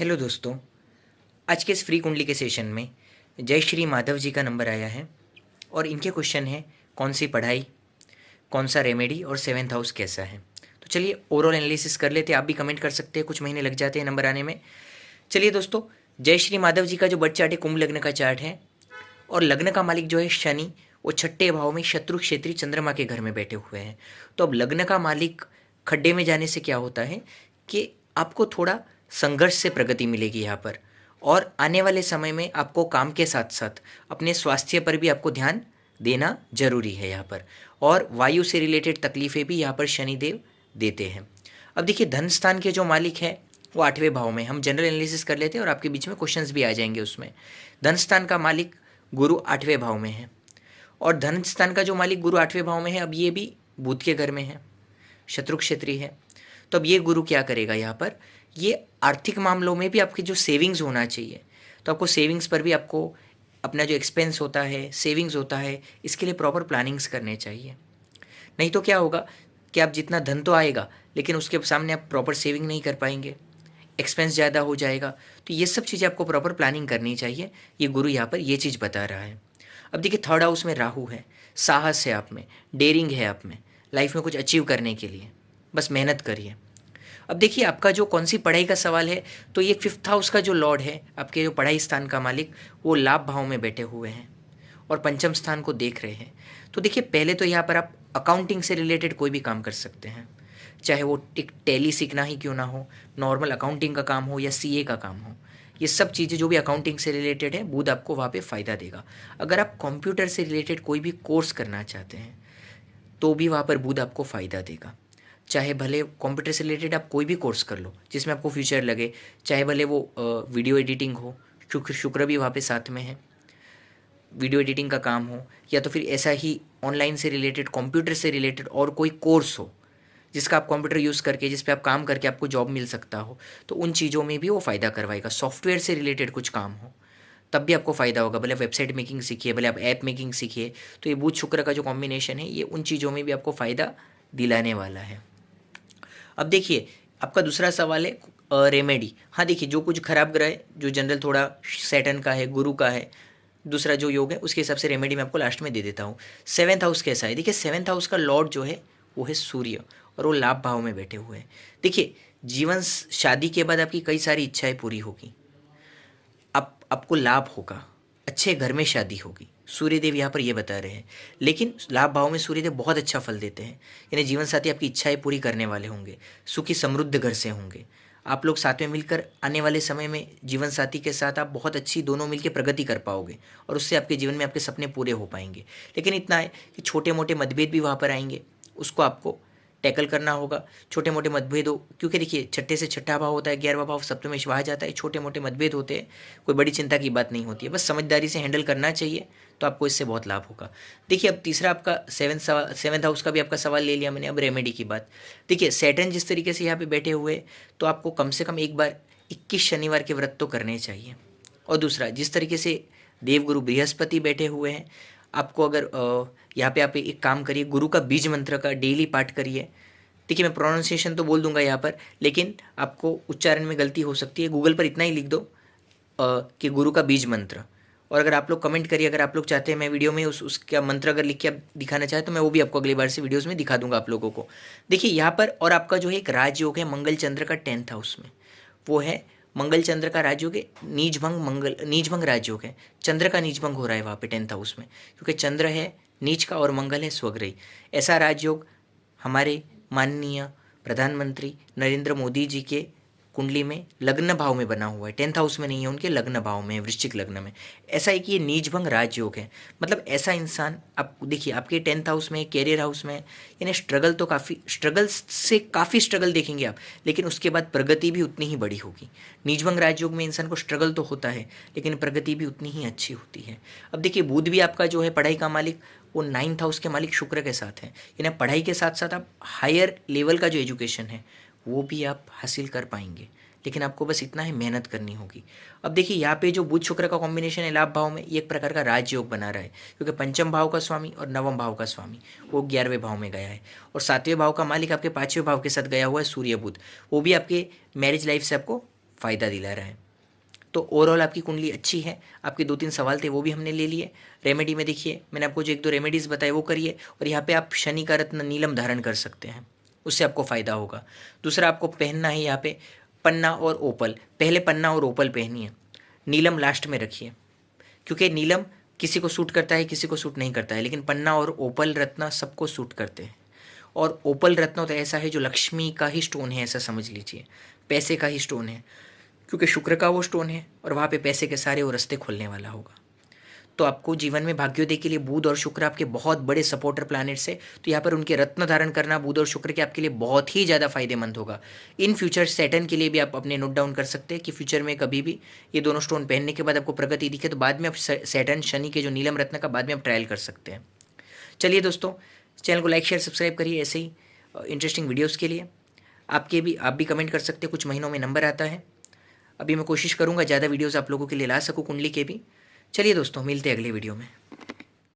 Hello दोस्तों। आज के इस फ्री कुंडली के सेशन में जय श्री माधव जी का नंबर आया है और इनके क्वेश्चन है कौन सी पढ़ाई, कौन सा रेमेडी और सेवेंथ हाउस कैसा है। तो चलिए ओवरऑल एनालिसिस कर लेते हैं। आप भी कमेंट कर सकते हैं, कुछ महीने लग जाते हैं नंबर आने में। चलिए दोस्तों, जय श्री माधव जी का जो बर्थ चार्ट है कुंभ लग्न का चार्ट है और लग्न का मालिक जो है शनि, वो छठे भाव में शत्रु क्षेत्री चंद्रमा के घर में बैठे हुए हैं। तो अब लग्न का मालिक खड्डे में जाने से क्या होता है कि आपको थोड़ा संघर्ष से प्रगति मिलेगी यहाँ पर, और आने वाले समय में आपको काम के साथ साथ अपने स्वास्थ्य पर भी आपको ध्यान देना जरूरी है यहाँ पर। और वायु से रिलेटेड तकलीफ़ें भी यहाँ पर शनिदेव देते हैं। अब देखिए, धन स्थान के जो मालिक है वो आठवें भाव में। हम जनरल एनालिसिस कर लेते हैं और आपके बीच में क्वेश्चंस भी आ जाएंगे उसमें। धन स्थान का मालिक गुरु आठवें भाव में है और धन स्थान का जो मालिक गुरु आठवें भाव में है, अब ये भी बुध के घर में है, शत्रु क्षेत्री है। तो अब ये गुरु क्या करेगा यहाँ पर, ये आर्थिक मामलों में भी आपकी जो सेविंग्स होना चाहिए, तो आपको सेविंग्स पर भी आपको अपना जो एक्सपेंस होता है, सेविंग्स होता है, इसके लिए प्रॉपर प्लानिंग्स करने चाहिए। नहीं तो क्या होगा कि आप जितना धन तो आएगा लेकिन उसके सामने आप प्रॉपर सेविंग नहीं कर पाएंगे, एक्सपेंस ज़्यादा हो जाएगा। तो ये सब चीज़ें आपको प्रॉपर प्लानिंग करनी चाहिए। ये गुरु यहाँ पर ये चीज़ बता रहा है। अब देखिए, थर्ड हाउस में राहु है, साहस है आप में, डेयरिंग है आप में, लाइफ में कुछ अचीव करने के लिए बस मेहनत करिए। अब देखिए, आपका जो कौन सी पढ़ाई का सवाल है, तो ये फिफ्थ हाउस का जो लॉर्ड है, आपके जो पढ़ाई स्थान का मालिक, वो लाभ भाव में बैठे हुए हैं और पंचम स्थान को देख रहे हैं। तो देखिए, पहले तो यहाँ पर आप अकाउंटिंग से रिलेटेड कोई भी काम कर सकते हैं, चाहे वो एक टैली सीखना ही क्यों ना हो, नॉर्मल अकाउंटिंग का काम हो या सीए का काम हो। ये सब चीज़ें जो भी अकाउंटिंग से रिलेटेड है, बुध आपको वहाँ पे फ़ायदा देगा। अगर आप कंप्यूटर से रिलेटेड कोई भी कोर्स करना चाहते हैं तो भी वहाँ पर बुध आपको फ़ायदा देगा। चाहे भले कंप्यूटर से रिलेटेड आप कोई भी कोर्स कर लो जिसमें आपको फ्यूचर लगे, चाहे भले वो वीडियो एडिटिंग हो, शुक्र भी वहाँ पे साथ में है, वीडियो एडिटिंग का काम हो, या तो फिर ऐसा ही ऑनलाइन से रिलेटेड, कंप्यूटर से रिलेटेड और कोई कोर्स हो जिसका आप कंप्यूटर यूज़ करके, जिस पे आप काम करके आपको जॉब मिल सकता हो, तो उन चीज़ों में भी वो फ़ायदा करवाएगा। सॉफ्टवेयर से रिलेटेड कुछ काम हो तब भी आपको फ़ायदा होगा। भले वेबसाइट मेकिंग सीखिए, भले आप ऐप मेकिंग सीखिए, तो ये बुध शुक्र का जो कॉम्बिनेशन है, ये उन चीज़ों में भी आपको फ़ायदा दिलाने वाला है। अब देखिए, आपका दूसरा सवाल है रेमेडी। हाँ देखिए, जो कुछ खराब ग्रह है, जो जनरल थोड़ा सैटर्न का है, गुरु का है, दूसरा जो योग है, उसके हिसाब से रेमेडी मैं आपको लास्ट में दे देता हूँ। सेवन्थ हाउस कैसा है, देखिए सेवन्थ हाउस का लॉर्ड जो है वो है सूर्य और वो लाभ भाव में बैठे हुए हैं। देखिए, जीवन शादी के बाद आपकी कई सारी इच्छाएं पूरी होगी, आपको लाभ होगा, अच्छे घर में शादी होगी, सूर्यदेव यहाँ पर ये बता रहे हैं। लेकिन लाभ भाव में सूर्यदेव बहुत अच्छा फल देते हैं, यानी जीवन साथी आपकी इच्छाएं पूरी करने वाले होंगे, सुखी समृद्ध घर से होंगे। आप लोग साथ में मिलकर आने वाले समय में जीवन साथी के साथ आप बहुत अच्छी दोनों मिलकर प्रगति कर पाओगे और उससे आपके जीवन में आपके सपने पूरे हो पाएंगे। लेकिन इतना है कि छोटे मोटे मतभेद भी वहाँ पर आएंगे, उसको आपको टैकल करना होगा। छोटे मोटे मतभेद हो, क्योंकि देखिए छठे से छठा भाव होता है, 11वां भाव सप्तमेश वहाँ जाता है, छोटे मोटे मतभेद होते हैं, कोई बड़ी चिंता की बात नहीं होती है, बस समझदारी से हैंडल करना चाहिए, तो आपको इससे बहुत लाभ होगा। देखिए, अब तीसरा आपका सेवन्थ हाउस का भी आपका सवाल ले लिया मैंने। अब रेमेडी की बात, देखिए सैटर्न जिस तरीके से यहाँ पे बैठे हुए, तो आपको कम से कम एक बार 21 शनिवार के व्रत तो करने चाहिए। और दूसरा, जिस तरीके से देवगुरु बृहस्पति बैठे हुए हैं, आपको अगर यहाँ पे आप एक काम करिए, गुरु का बीज मंत्र का डेली पाठ करिए। देखिए, मैं प्रोनाउंसिएशन तो बोल दूंगा यहाँ पर, लेकिन आपको उच्चारण में गलती हो सकती है। गूगल पर इतना ही लिख दो कि गुरु का बीज मंत्र, और अगर आप लोग कमेंट करिए, अगर आप लोग चाहते हैं मैं वीडियो में उसका मंत्र अगर लिख के आप दिखाना चाहें तो मैं वो भी आपको अगली बार से वीडियोज़ में दिखा दूंगा आप लोगों को। देखिए यहाँ पर, और आपका जो है एक राजयोग है मंगल चंद्र का 10th हाउस में, वो है मंगल चंद्र का राजयोग है, नीचभंग राजयोग है, चंद्र का नीचभंग हो रहा है वहाँ पे 10th हाउस में, क्योंकि चंद्र है नीच का और मंगल है स्वग्रही। ऐसा राजयोग हमारे माननीय प्रधानमंत्री नरेंद्र मोदी जी के कुंडली में लग्न भाव में बना हुआ है, 10th हाउस में नहीं है, उनके लग्न भाव में है, वृश्चिक लग्न में। ऐसा है कि ये नीचभंग राजयोग है, मतलब ऐसा इंसान, आप देखिए आपके 10th हाउस में, कैरियर हाउस में, यानी स्ट्रगल तो काफ़ी स्ट्रगल देखेंगे आप, लेकिन उसके बाद प्रगति भी उतनी ही बड़ी होगी। नीचभंग राजयोग में इंसान को स्ट्रगल तो होता है लेकिन प्रगति भी उतनी ही अच्छी होती है। अब देखिए, बुध भी आपका जो है पढ़ाई का मालिक, वो 9th हाउस के मालिक शुक्र के साथ है, यानी पढ़ाई के साथ साथ आप हायर लेवल का जो एजुकेशन है वो भी आप हासिल कर पाएंगे, लेकिन आपको बस इतना ही मेहनत करनी होगी। अब देखिए, यहाँ पे जो बुध शुक्र का कॉम्बिनेशन है लाभ भाव में, ये एक प्रकार का राजयोग बना रहा है, क्योंकि पंचम भाव का स्वामी और नवम भाव का स्वामी वो 11वें भाव में गया है, और 7वें भाव का मालिक आपके 5वें भाव के साथ गया हुआ है सूर्य बुध, वो भी आपके मैरिज लाइफ से आपको फ़ायदा दिला रहा है। तो ओवरऑल आपकी कुंडली अच्छी है। आपके 2-3 सवाल थे वो भी हमने ले लिए। रेमेडी में देखिए मैंने आपको जो 1-2 रेमेडीज़ बताए वो करिए, और यहाँ पे आप शनि का रत्न नीलम धारण कर सकते हैं, उससे आपको फ़ायदा होगा। दूसरा आपको पहनना है यहाँ पे पन्ना और ओपल, पहले पन्ना और ओपल पहनिए, नीलम लास्ट में रखिए, क्योंकि नीलम किसी को सूट करता है किसी को सूट नहीं करता है, लेकिन पन्ना और ओपल रत्न सबको सूट करते हैं। और ओपल रत्न तो ऐसा है जो लक्ष्मी का ही स्टोन है, ऐसा समझ लीजिए, पैसे का ही स्टोन है, क्योंकि शुक्र का वो स्टोन है और वहाँ पे पैसे के सारे वो रास्ते खोलने वाला होगा। तो आपको जीवन में भाग्योदय के लिए बुध और शुक्र आपके बहुत बड़े सपोर्टर प्लैनेट्स है, तो यहाँ पर उनके रत्न धारण करना बुध और शुक्र के आपके लिए बहुत ही ज़्यादा फायदेमंद होगा। इन फ्यूचर सैटर्न के लिए भी आप अपने नोट डाउन कर सकते हैं कि फ्यूचर में कभी भी ये दोनों स्टोन पहनने के बाद आपको प्रगति दिखे तो बाद में आप सैटर्न शनि के जो नीलम रत्न का बाद में आप ट्रायल कर सकते हैं। चलिए दोस्तों, चैनल को लाइक शेयर सब्सक्राइब करिए ऐसे ही इंटरेस्टिंग वीडियोज़ के लिए। आप भी कमेंट कर सकते हैं, कुछ महीनों में नंबर आता है। अभी मैं कोशिश करूँगा ज़्यादा वीडियोज़ आप लोगों के लिए ला सकूँ कुंडली के भी। चलिए दोस्तों, मिलते हैं अगले वीडियो में।